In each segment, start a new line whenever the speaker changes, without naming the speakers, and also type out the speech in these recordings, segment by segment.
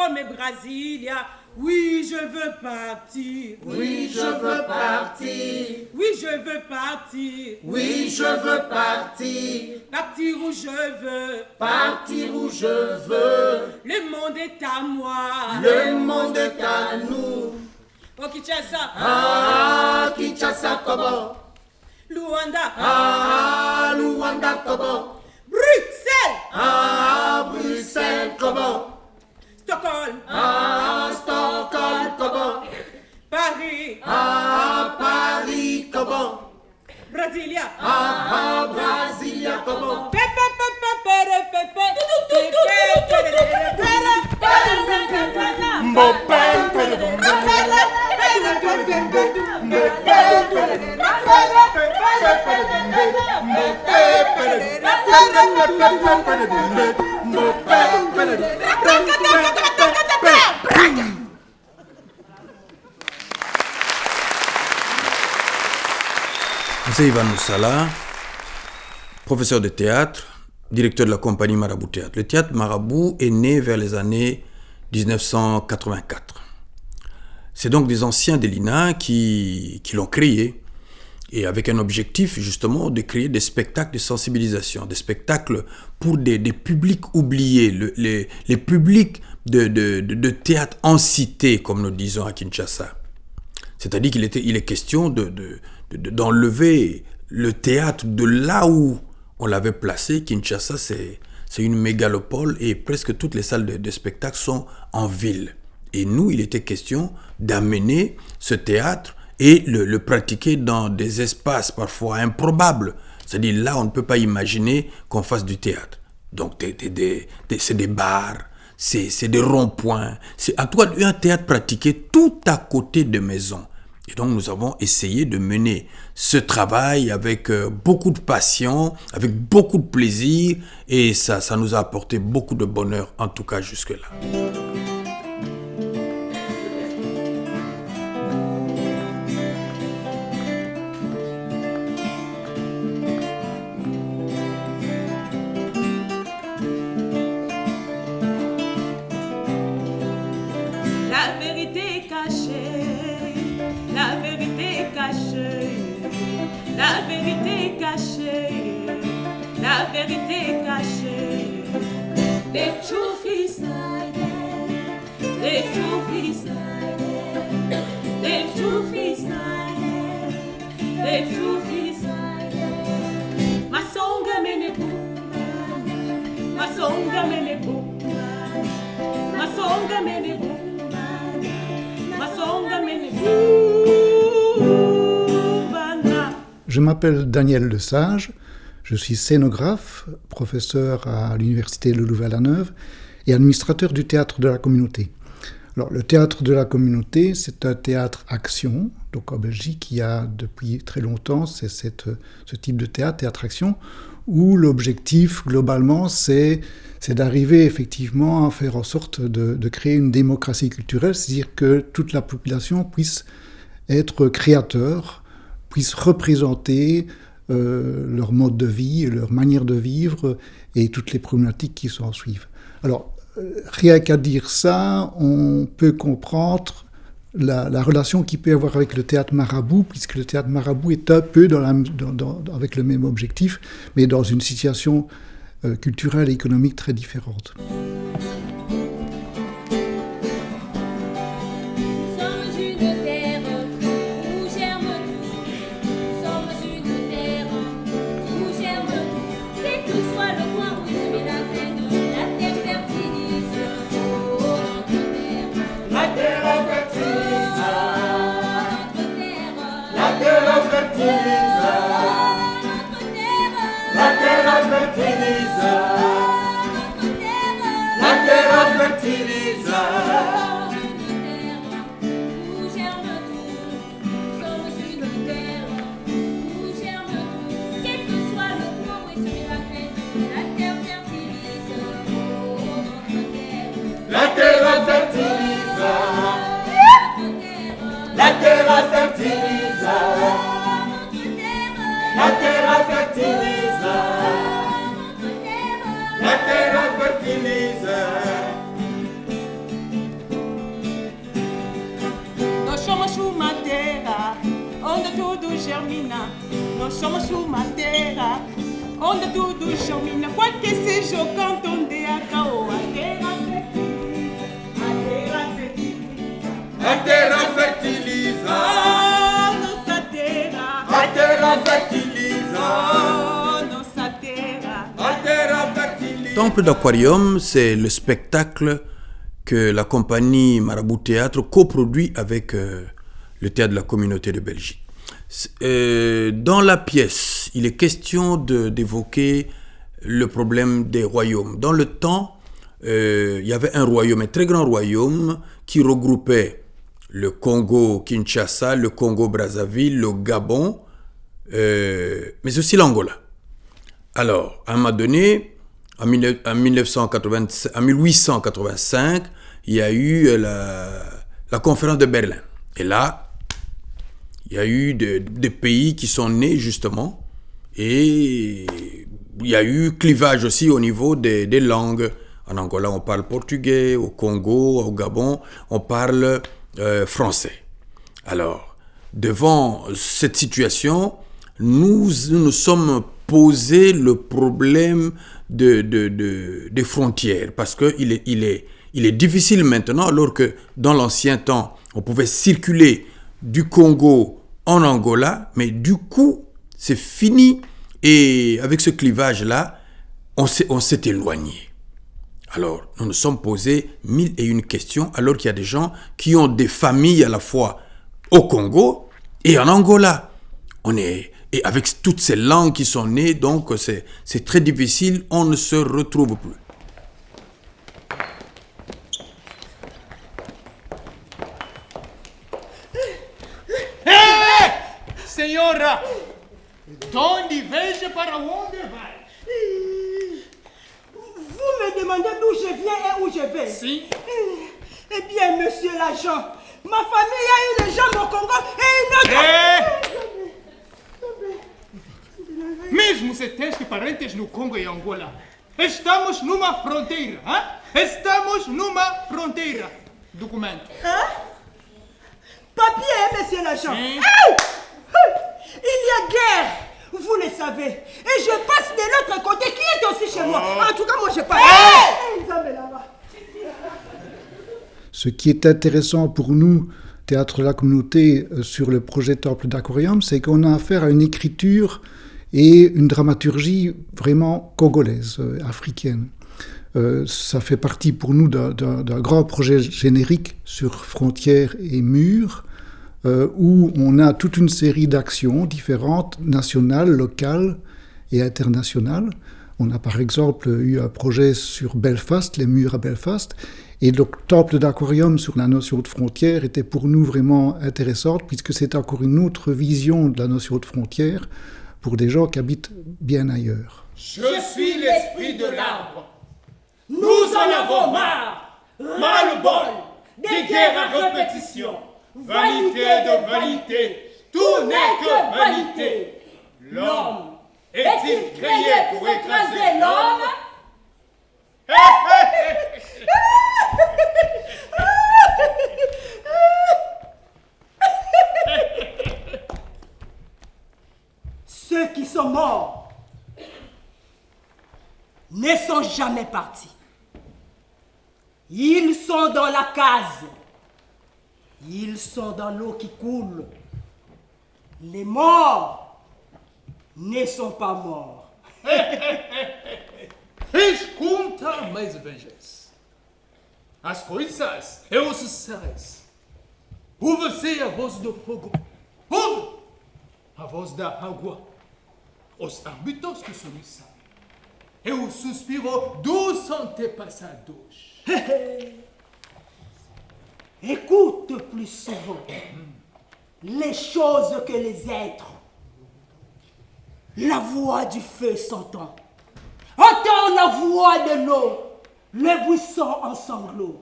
Rome et Brasilia. Oui, je veux partir.
Oui, je veux partir.
Oui, je veux partir.
Oui, je veux partir.
Partir où je veux.
Partir où je veux.
Le monde est à moi.
Le monde est à nous.
Oh, Kinshasa.
Ah, Kinshasa, Kobo.
Luanda.
Ah, Luanda, Kobo.
Bruxelles.
Ah, Bruxelles, Kobo.
Stockholm.
Ah, Stockholm, Kobo.
Paris.
Ah, Paris, Kobo.
Brasilia.
Ah, Brasilia, Kobo.
C'est Ivan Moussala, professeur de théâtre, directeur de la compagnie Marabout Théâtre. Le théâtre Marabout est né vers les années 1984. C'est donc des anciens de l'INA qui l'ont créé, et avec un objectif justement de créer des spectacles de sensibilisation, des spectacles pour des publics oubliés, les publics de théâtre en cité, comme nous disons à Kinshasa. C'est-à-dire qu'il est question d'enlever le théâtre de là où on l'avait placé. Kinshasa, c'est une mégalopole et presque toutes les salles de spectacle sont en ville. Et nous, il était question d'amener ce théâtre et le pratiquer dans des espaces parfois improbables. C'est-à-dire là, on ne peut pas imaginer qu'on fasse du théâtre. Donc, c'est des bars, c'est des ronds-points. C'est en tout cas un théâtre pratiqué tout à côté de maisons. Et donc, nous avons essayé de mener ce travail avec beaucoup de passion, avec beaucoup de plaisir, et ça nous a apporté beaucoup de bonheur, en tout cas jusque-là.
La vérité est cachée. La vérité est cachée, la vérité est cachée, la vérité est cachée. The truth is hidden, the truth is hidden, the truth is hidden, the truth is hidden. Masonga mene bumba, masonga mene bumba, masonga mene bumba, masonga mene bumba.
Je m'appelle Daniel Lesage, je suis scénographe, professeur à l'université de Louvain-la-Neuve et administrateur du théâtre de la communauté. Alors, le théâtre de la communauté, c'est un théâtre action, donc en Belgique, il y a depuis très longtemps, c'est ce type de théâtre action, où l'objectif, globalement, c'est d'arriver effectivement à faire en sorte de créer une démocratie culturelle, c'est-à-dire que toute la population puisse être créateur, puissent représenter leur mode de vie, leur manière de vivre et toutes les problématiques qui s'en suivent. Alors, rien qu'à dire ça, on peut comprendre la relation qu'il peut y avoir avec le théâtre Marabout, puisque le théâtre Marabout est un peu avec le même objectif, mais dans une situation culturelle et économique très différente.
tudo germina. Nós somos uma terra onde tudo germina. Qualquer seja o canto onde a caoa.
A terra fertiliza.
Oh, nossa terra.
A terra fertiliza.
Oh, nossa terra.
A terra fertiliza.
Temple d'Aquarium, c'est le spectacle que la compagnie Marabout Théâtre coproduit avec le Théâtre de la Communauté de Belgique. Dans la pièce, il est question d'évoquer le problème des royaumes. Dans le temps, il y avait un royaume, un très grand royaume qui regroupait le Congo-Kinshasa, le Congo-Brazzaville, le Gabon, mais aussi l'Angola. Alors, à un moment donné, en 1885, il y a eu la conférence de Berlin. Et là, il y a eu des pays qui sont nés justement, et il y a eu clivage aussi au niveau des langues. En Angola, on parle portugais, au Congo, au Gabon, on parle français. Alors, devant cette situation, nous nous sommes posé le problème des frontières, parce qu'il est difficile maintenant, alors que dans l'ancien temps, on pouvait circuler du Congo en Angola, mais du coup, c'est fini, et avec ce clivage-là, on s'est éloigné. Alors, nous nous sommes posés 1001 questions, alors qu'il y a des gens qui ont des familles à la fois au Congo et en Angola. Et avec toutes ces langues qui sont nées, donc c'est très difficile, on ne se retrouve plus.
Senhora, donde veja para onde vai?
Vous me demandez d'où je viens et où je vais?
Si.
Eh bien, monsieur l'agent, ma famille a une jambe au Congo et une autre...
Mesmo se tens parentes no Congo e Angola, estamos numa fronteira, hein? Estamos numa fronteira. Documento.
Hein? Papier, monsieur l'agent.
Hein?
Il y a guerre, vous le savez. Et je passe de l'autre côté qui est aussi chez moi. En tout cas, moi, je passe.
Ce qui est intéressant pour nous, Théâtre de la Communauté, sur le projet Temple d'Aquarium, c'est qu'on a affaire à une écriture et une dramaturgie vraiment congolaise, africaine. Ça fait partie pour nous d'un grand projet générique sur frontières et murs, où on a toute une série d'actions différentes, nationales, locales et internationales. On a par exemple eu un projet sur Belfast, les murs à Belfast, et le Temple d'Aquarium sur la notion de frontière était pour nous vraiment intéressante, puisque c'est encore une autre vision de la notion de frontière pour des gens qui habitent bien ailleurs.
Je suis l'esprit de l'arbre.
Nous en avons marre.
Ras-le-bol, des guerres à répétition. Vanité de vanité, tout n'est que vanité. L'homme est-il créé pour écraser l'homme?
Ceux qui sont morts ne sont jamais partis. Ils sont dans la case. Ils sont dans l'eau qui coule. Les morts ne sont pas morts.
Escuta mais vengeance. As coisas e os sais. Ouve-se a voz do fogo. Ouve a voz da água. Os âmbitos que soluçam. E o suspiro dos antepassados.
Écoute plus souvent les choses que les êtres. La voix du feu s'entend. Entends la voix de l'eau, le buisson en sanglots.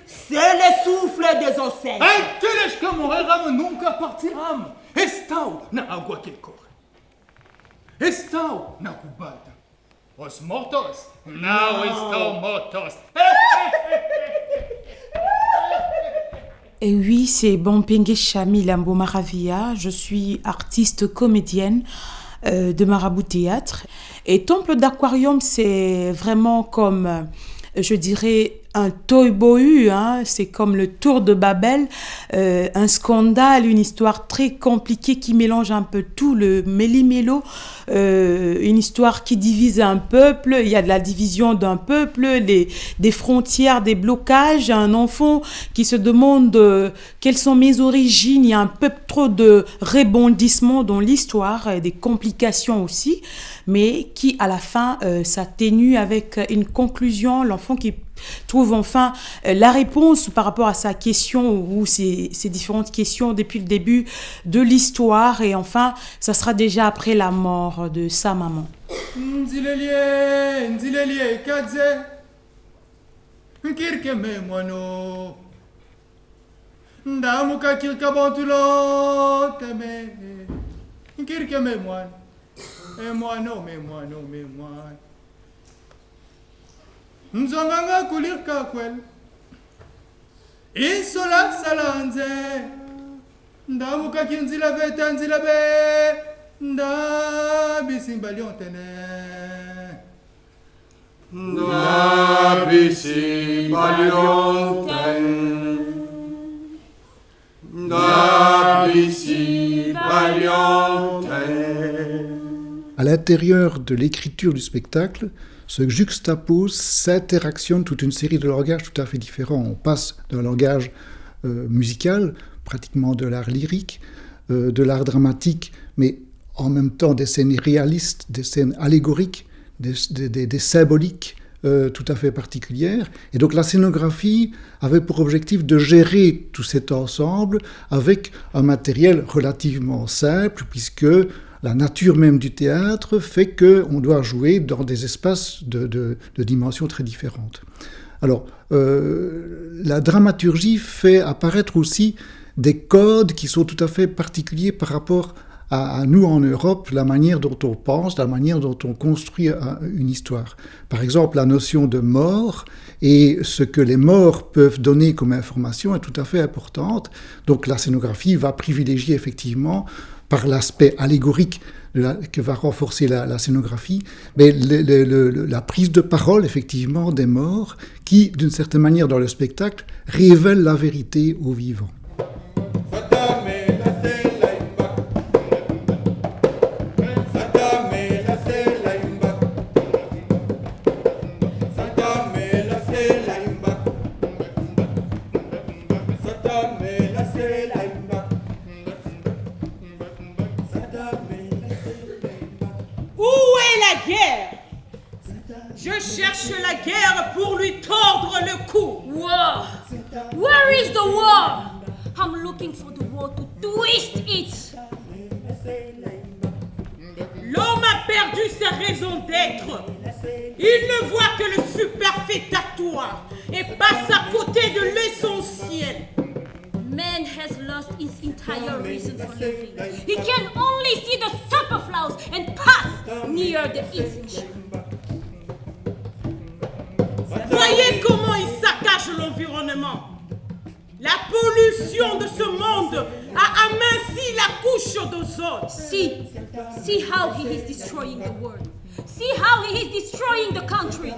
C'est le souffle des ancêtres.
Aqueles que morreram nunca partirão. Estão na água que corre. Estão na cubada. Os mortos não estão mortos.
Et oui, c'est Bompenge Chami Lambo Maravilla. Je suis artiste comédienne de Marabout Théâtre. Et Temple d'Aquarium, c'est vraiment comme, je dirais, un toy-bohu, hein. C'est comme le tour de Babel, un scandale, une histoire très compliquée qui mélange un peu tout, le méli-mélo, une histoire qui divise un peuple. Il y a de la division d'un peuple, des frontières, des blocages, un enfant qui se demande quelles sont mes origines. Il y a un peu trop de rebondissements dans l'histoire, et des complications aussi, mais qui à la fin s'atténue avec une conclusion, l'enfant qui trouve enfin la réponse par rapport à sa question ou ces différentes questions depuis le début de l'histoire, et enfin ça sera déjà après la mort de sa maman.
Nzilelie kadze Kirkeme moano Ndamuka kirkabantulo teme Kirkeme moine E moano me moano me moine Nzonganga kulirka kwel Insola salanze Ndamuka kinzila veta nzila be Nda bisimbalion tene
Da bisimbalion ten. Da bisimbalion ten.
À l'intérieur de l'écriture du spectacle se juxtaposent, s'interactionnent toute une série de langages tout à fait différents. On passe d'un langage musical, pratiquement de l'art lyrique, de l'art dramatique, mais en même temps des scènes réalistes, des scènes allégoriques, des symboliques tout à fait particulières. Et donc la scénographie avait pour objectif de gérer tout cet ensemble avec un matériel relativement simple, puisque la nature même du théâtre fait qu'on doit jouer dans des espaces de dimensions très différentes. Alors, la dramaturgie fait apparaître aussi des codes qui sont tout à fait particuliers par rapport à nous en Europe, la manière dont on pense, la manière dont on construit une histoire. Par exemple, la notion de mort et ce que les morts peuvent donner comme information est tout à fait importante. Donc la scénographie va privilégier effectivement, par l'aspect allégorique que va renforcer la scénographie, mais la prise de parole effectivement des morts qui, d'une certaine manière dans le spectacle, révèle la vérité aux vivants.
Je cherche la guerre pour lui tordre le cou.
War! Where is the war? I'm looking for the war to twist it.
L'homme a perdu sa raison d'être. Il ne voit que le superfétatoire et passe à côté de l'essentiel.
Man has lost his entire reason for living. He can only see the superflowers and pass near the essential.
Voyez comment il saccage l'environnement. La pollution de ce monde a aminci la couche d'ozone.
See how he is destroying the world. See how he is destroying the country.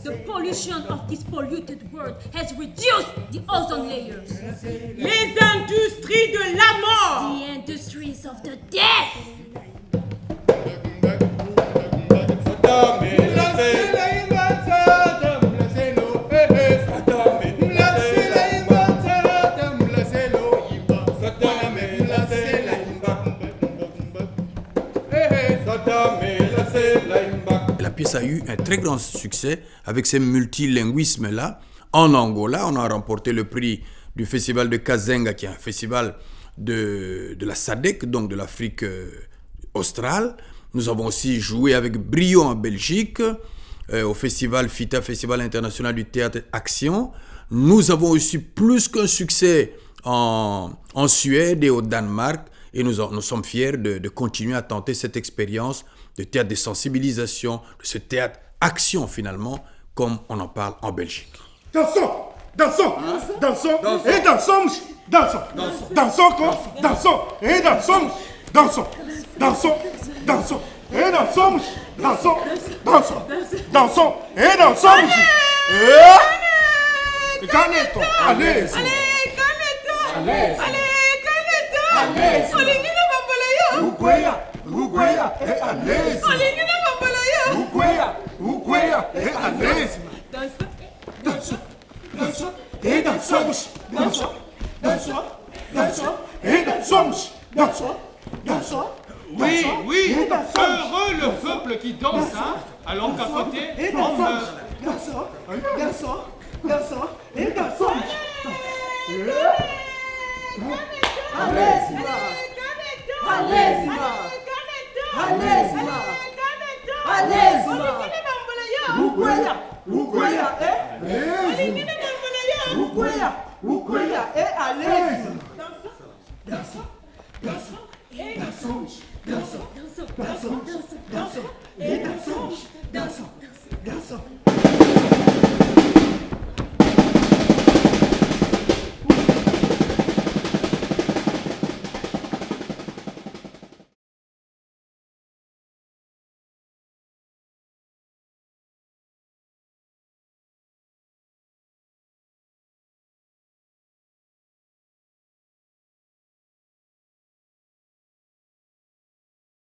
The pollution of this polluted world has reduced the ozone layers.
Les industries de la mort.
The industries of the death.
La pièce a eu un très grand succès avec ces multilinguismes-là. En Angola, on a remporté le prix du festival de Kazenga, qui est un festival de la SADC, donc de l'Afrique australe. Nous avons aussi joué avec brio en Belgique, au festival FITA, Festival international du théâtre Action. Nous avons aussi plus qu'un succès en Suède et au Danemark. Et nous sommes fiers de continuer à tenter cette expérience de théâtre de sensibilisation, de ce théâtre action finalement, comme on en parle en Belgique.
Attention, dansons, dansons, et dansons, dansons, dansons, dansons, et dansons, dansons, dansons, dansons, et dansons, dansons, dansons, dansons, et dansons. Caneto, allez, allez, allez,
Olingina bambalayo.
Ukwea, et allez.
Olingina bambalayo.
Ukwea, et allez. Dansons, et dansons, dansons, dansons, dansons, et dansons, dansons, dansons.
Oui, heureux le peuple qui danse, hein, alors qu'à côté, on meurt.
Dansons, et dansons. Allez,